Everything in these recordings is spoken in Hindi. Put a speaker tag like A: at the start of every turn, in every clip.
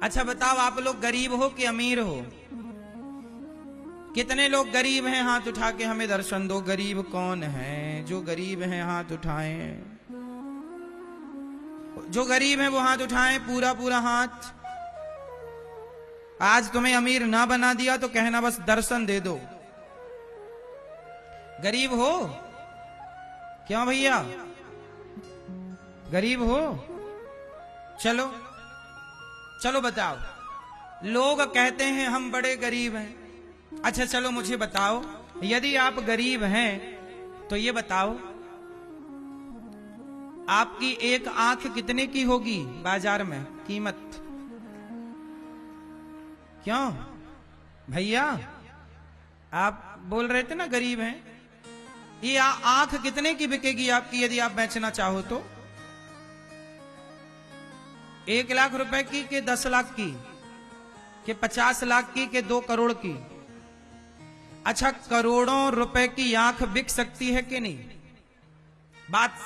A: अच्छा बताओ, आप लोग गरीब हो कि अमीर हो? कितने लोग गरीब हैं? हाथ उठा के हमें दर्शन दो। गरीब कौन है? जो गरीब हैं हाथ उठाएं। जो गरीब हैं वो हाथ उठाएं, पूरा पूरा हाथ। आज तुम्हें अमीर ना बना दिया तो कहना बस दर्शन दे दो। गरीब हो? क्यों भैया, गरीब हो? चलो चलो बताओ। लोग कहते हैं हम बड़े गरीब हैं। अच्छा चलो मुझे बताओ, यदि आप गरीब हैं तो ये बताओ, आपकी एक आंख कितने की होगी बाजार में कीमत? क्यों भैया, आप बोल रहे थे ना गरीब हैं। ये आंख कितने की बिकेगी आपकी यदि आप बेचना चाहो तो? 1 लाख रुपए की कि 10 लाख की कि 50 लाख की कि 2 करोड़ की? अच्छा, करोड़ों रुपए की आंख बिक सकती है कि नहीं? बात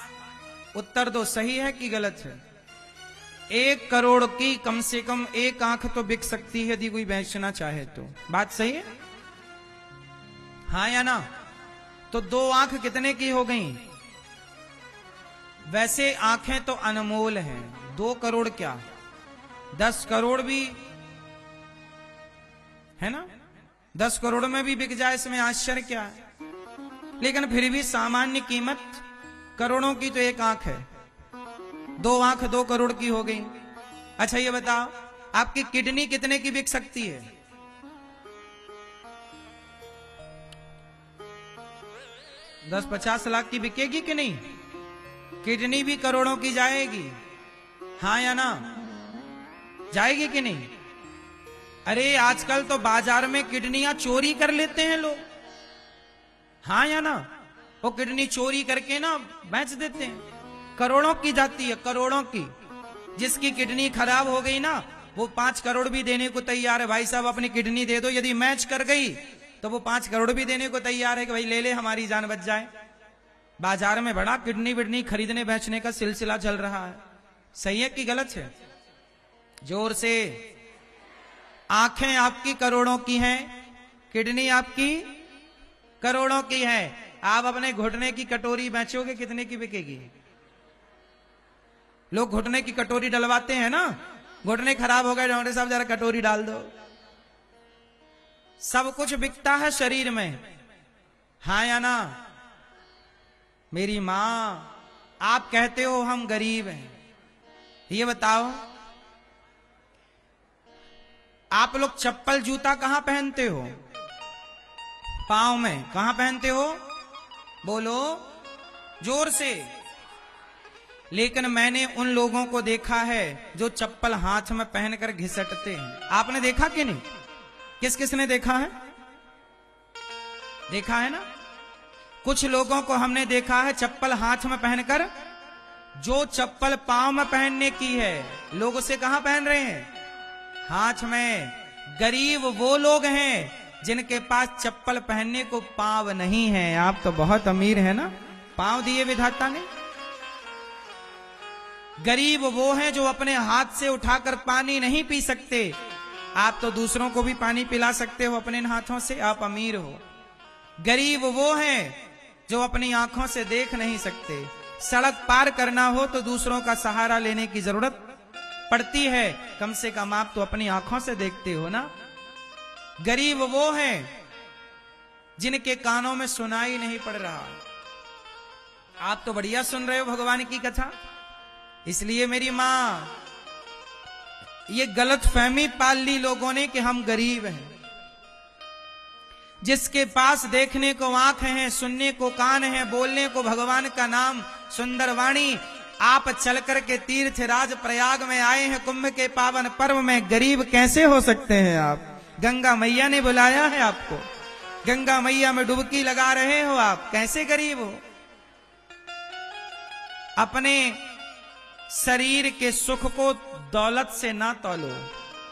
A: उत्तर दो, सही है कि गलत है? 1 करोड़ की कम से कम एक आंख तो बिक सकती है यदि कोई बेचना चाहे तो। बात सही है? हाँ या ना? तो 2 आंख कितने की हो गई? वैसे आंखें तो अनमोल हैं। 2 करोड़ क्या, 10 करोड़ भी है ना? 10 करोड़ में भी बिक जाए, इसमें आश्चर्य क्या है? लेकिन फिर भी सामान्य कीमत करोड़ों की तो एक आंख है। 2 आंख 2 करोड़ की हो गई। अच्छा ये बताओ, आपकी किडनी कितने की बिक सकती है? 10-50 लाख की बिकेगी कि नहीं? किडनी भी करोड़ों की जाएगी, हाँ या ना? जाएगी कि नहीं? अरे आजकल तो बाजार में किडनियां चोरी कर लेते हैं लोग, हाँ या ना? वो किडनी चोरी करके ना बेच देते हैं। करोड़ों की जाती है, करोड़ों की। जिसकी किडनी खराब हो गई ना, वो 5 करोड़ भी देने को तैयार है। भाई साहब अपनी किडनी दे दो, यदि मैच कर गई तो वो 5 करोड़ भी देने को तैयार है कि भाई ले ले, हमारी जान बच जाए। बाजार में बड़ा किडनी विडनी खरीदने बेचने का सिलसिला चल रहा है। सही है कि गलत है? जोर से। आंखें आपकी करोड़ों की हैं, किडनी आपकी करोड़ों की है। आप अपने घुटने की कटोरी बेचोगे, कितने की बिकेगी? लोग घुटने की कटोरी डलवाते हैं ना, घुटने खराब हो गए, डॉक्टर साहब जरा कटोरी डाल दो। सब कुछ बिकता है शरीर में, हाँ या ना? मेरी मां, आप कहते हो हम गरीब हैं, ये बताओ आप लोग चप्पल जूता कहां पहनते हो? पांव में कहां पहनते हो? बोलो जोर से। लेकिन मैंने उन लोगों को देखा है जो चप्पल हाथ में पहनकर घिसटते हैं। आपने देखा कि नहीं? किस किस ने देखा है? देखा है ना? कुछ लोगों को हमने देखा है चप्पल हाथ में पहनकर, जो चप्पल पांव में पहनने की है लोग उसे कहां पहन रहे हैं? हाथ में। गरीब वो लोग हैं जिनके पास चप्पल पहनने को पांव नहीं है। आप तो बहुत अमीर है ना, पांव दिए विधाता ने। गरीब वो हैं जो अपने हाथ से उठाकर पानी नहीं पी सकते। आप तो दूसरों को भी पानी पिला सकते हो अपने हाथों से, आप अमीर हो। गरीब वो हैं जो अपनी आंखों से देख नहीं सकते। सड़क पार करना हो तो दूसरों का सहारा लेने की जरूरत पड़ती है, कम से कम आप तो अपनी आंखों से देखते हो ना। गरीब वो हैं जिनके कानों में सुनाई नहीं पड़ रहा। आप तो बढ़िया सुन रहे हो भगवान की कथा। इसलिए मेरी मां, ये गलत फहमी पाल ली लोगों ने कि हम गरीब हैं। जिसके पास देखने को आंख है, सुनने को कान है, बोलने को भगवान का नाम, सुंदर वाणी, आप चल करके तीर्थ राज प्रयाग में आए हैं कुंभ के पावन पर्व में, गरीब कैसे हो सकते हैं आप? गंगा मैया ने बुलाया है आपको, गंगा मैया में डुबकी लगा रहे हो आप, कैसे गरीब हो? अपने शरीर के सुख को दौलत से ना तौलो।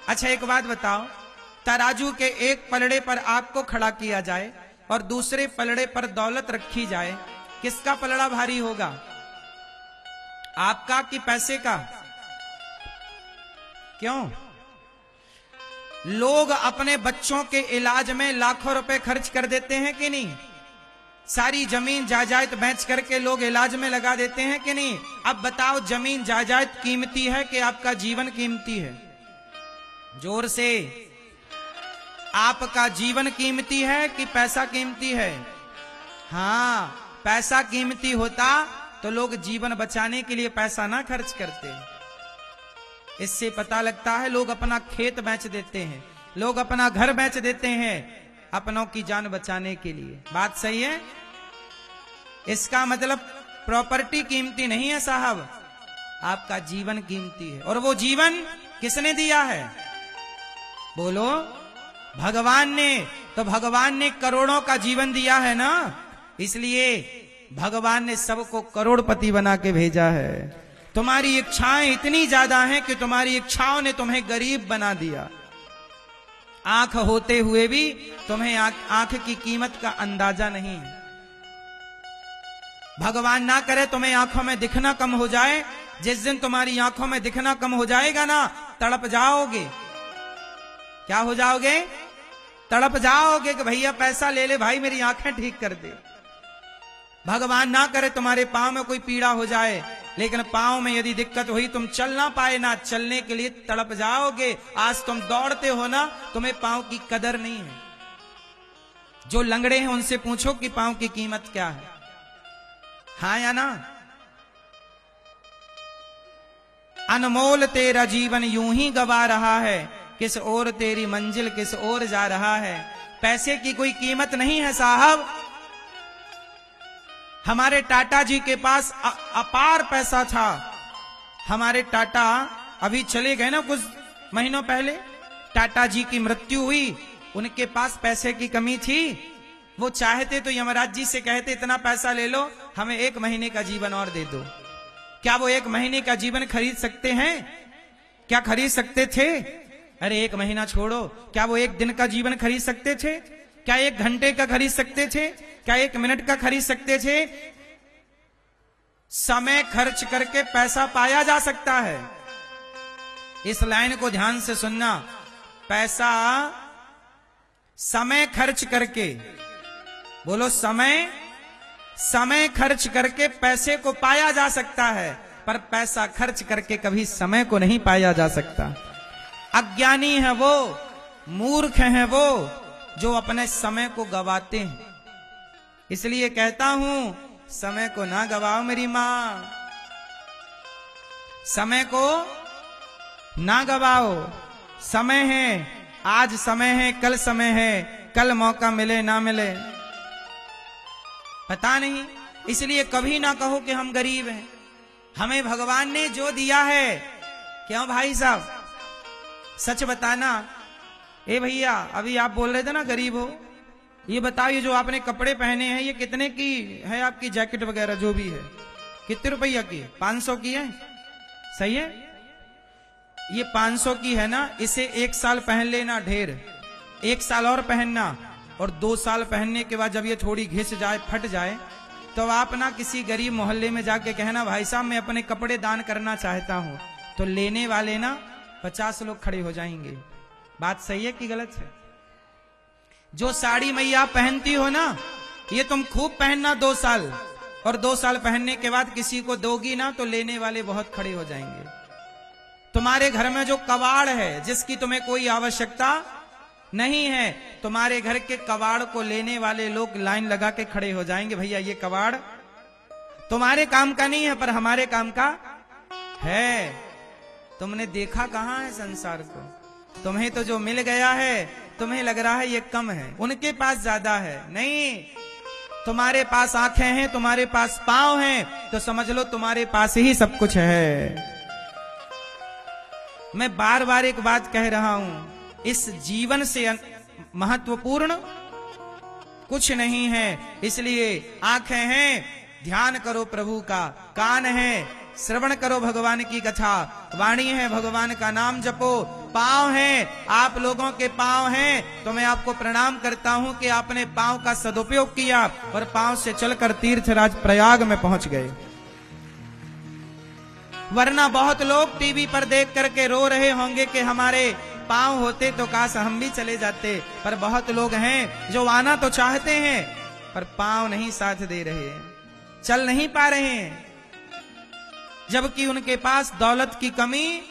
A: अच्छा एक बात बताओ, तराजू के एक पलड़े पर आपको खड़ा किया जाए और दूसरे पलड़े पर दौलत रखी जाए, किसका पलड़ा भारी होगा? आपका कि पैसे का? क्यों? लोग अपने बच्चों के इलाज में लाखों रुपए खर्च कर देते हैं कि नहीं? सारी जमीन जायदाद बेच करके लोग इलाज में लगा देते हैं कि नहीं? अब बताओ, जमीन जायदाद कीमती है कि आपका जीवन कीमती है? जोर से, आपका जीवन कीमती है कि पैसा कीमती है? हाँ, पैसा कीमती होता तो लोग जीवन बचाने के लिए पैसा ना खर्च करते। इससे पता लगता है लोग अपना खेत बेच देते हैं, लोग अपना घर बेच देते हैं अपनों की जान बचाने के लिए। बात सही है? इसका मतलब प्रॉपर्टी कीमती नहीं है साहब, आपका जीवन कीमती है। और वो जीवन किसने दिया है? बोलो, भगवान ने। तो भगवान ने करोड़ों का जीवन दिया है ना, इसलिए भगवान ने सबको करोड़पति बना के भेजा है। तुम्हारी इच्छाएं इतनी ज्यादा हैं कि तुम्हारी इच्छाओं ने तुम्हें गरीब बना दिया। आंख होते हुए भी तुम्हें आंख की कीमत का अंदाजा नहीं है। भगवान ना करे तुम्हें आंखों में दिखना कम हो जाए। जिस दिन तुम्हारी आंखों में दिखना कम हो जाएगा ना, तड़प जाओगे। क्या हो जाओगे? तड़प जाओगे कि भैया पैसा ले ले भाई, मेरी आंखें ठीक कर दे। भगवान ना करे तुम्हारे पांव में कोई पीड़ा हो जाए, लेकिन पांव में यदि दिक्कत हुई, तुम चल ना पाए ना, चलने के लिए तड़प जाओगे। आज तुम दौड़ते हो ना, तुम्हें पांव की कदर नहीं है। जो लंगड़े हैं उनसे पूछो कि पांव की कीमत क्या है। हाँ या ना? अनमोल तेरा जीवन यूं ही गवा रहा है, किस ओर तेरी मंजिल किस ओर जा रहा है। पैसे की कोई कीमत नहीं है साहब। हमारे टाटा जी के पास अपार पैसा था। हमारे टाटा अभी चले गए ना, कुछ महीनों पहले टाटा जी की मृत्यु हुई। उनके पास पैसे की कमी थी। वो चाहते तो यमराज जी से कहते, इतना पैसा ले लो, हमें 1 महीने का जीवन और दे दो। क्या वो 1 महीने का जीवन खरीद सकते हैं? क्या खरीद सकते थे? अरे 1 महीना छोड़ो, क्या वो 1 दिन का जीवन खरीद सकते थे? क्या 1 घंटे का खरीद सकते थे? क्या 1 मिनट का खरीद सकते थे? समय खर्च करके पैसा पाया जा सकता है। इस लाइन को ध्यान से सुनना। पैसा समय खर्च करके, बोलो समय खर्च करके पैसे को पाया जा सकता है, पर पैसा खर्च करके कभी समय को नहीं पाया जा सकता। अज्ञानी है वो, मूर्ख है वो जो अपने समय को गवाते हैं। इसलिए कहता हूं, समय को ना गवाओ मेरी मां, समय को ना गवाओ। समय है, आज समय है, कल समय है, कल मौका मिले ना मिले पता नहीं। इसलिए कभी ना कहो कि हम गरीब हैं। हमें भगवान ने जो दिया है, क्यों भाई साहब सच बताना। ए भैया, अभी आप बोल रहे थे ना गरीब हो, ये बताओ, ये जो आपने कपड़े पहने हैं ये कितने की है? आपकी जैकेट वगैरह जो भी है कितने रुपया की? 500 की है? सही है? ये 500 की है ना, इसे 1 साल पहन लेना ढेर, 1 साल और पहनना, और 2 साल पहनने के बाद जब ये थोड़ी घिस जाए, फट जाए, तो आप ना किसी गरीब मोहल्ले में जाके कहना, भाई साहब मैं अपने कपड़े दान करना चाहता हूं। तो लेने वाले ना 50 लोग खड़े हो जाएंगे। बात सही है कि गलत है? जो साड़ी मैया पहनती हो ना, ये तुम खूब पहनना 2 साल, और 2 साल पहनने के बाद किसी को दोगी ना तो लेने वाले बहुत खड़े हो जाएंगे। तुम्हारे घर में जो कबाड़ है, जिसकी तुम्हें कोई आवश्यकता नहीं है, तुम्हारे घर के कबाड़ को लेने वाले लोग लाइन लगा के खड़े हो जाएंगे। भैया ये कबाड़ तुम्हारे काम का नहीं है, पर हमारे काम का है। तुमने देखा कहां है संसार को? तुम्हें तो जो मिल गया है, तुम्हें लग रहा है ये कम है, उनके पास ज्यादा है। नहीं, तुम्हारे पास आंखें हैं, तुम्हारे पास पांव हैं, तो समझ लो तुम्हारे पास ही सब कुछ है। मैं बार बार एक बात कह रहा हूं, इस जीवन से महत्वपूर्ण कुछ नहीं है। इसलिए आंखें हैं, ध्यान करो प्रभु का, कान है, श्रवण करो भगवान की कथा, वाणी है, भगवान का नाम जपो, पांव हैं, आप लोगों के पांव हैं, तो मैं आपको प्रणाम करता हूं कि आपने पांव का सदुपयोग किया और पांव से चलकर तीर्थराज प्रयाग में पहुंच गए। वरना बहुत लोग टीवी पर देख करके रो रहे होंगे कि हमारे पांव होते तो काश हम भी चले जाते, पर बहुत लोग हैं जो आना तो चाहते हैं पर पांव नहीं साथ दे रहे, चल नहीं पा रहे हैं, जबकि उनके पास दौलत की कमी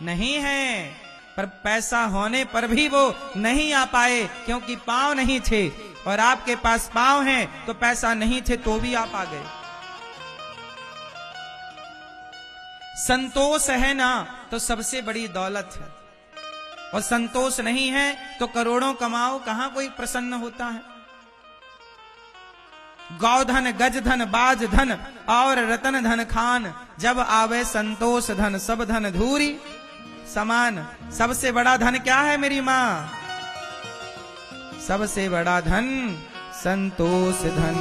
A: नहीं है, पर पैसा होने पर भी वो नहीं आ पाए क्योंकि पांव नहीं थे। और आपके पास पांव हैं तो पैसा नहीं थे तो भी आप आ गए। संतोष है ना तो सबसे बड़ी दौलत है, और संतोष नहीं है तो करोड़ों कमाओ कहां कोई प्रसन्न होता है। गौधन गज धन बाज धन और रतन धन खान, जब आवे संतोष धन सब धन धूरी समान। सबसे बड़ा धन क्या है मेरी मां? सबसे बड़ा धन संतोष धन।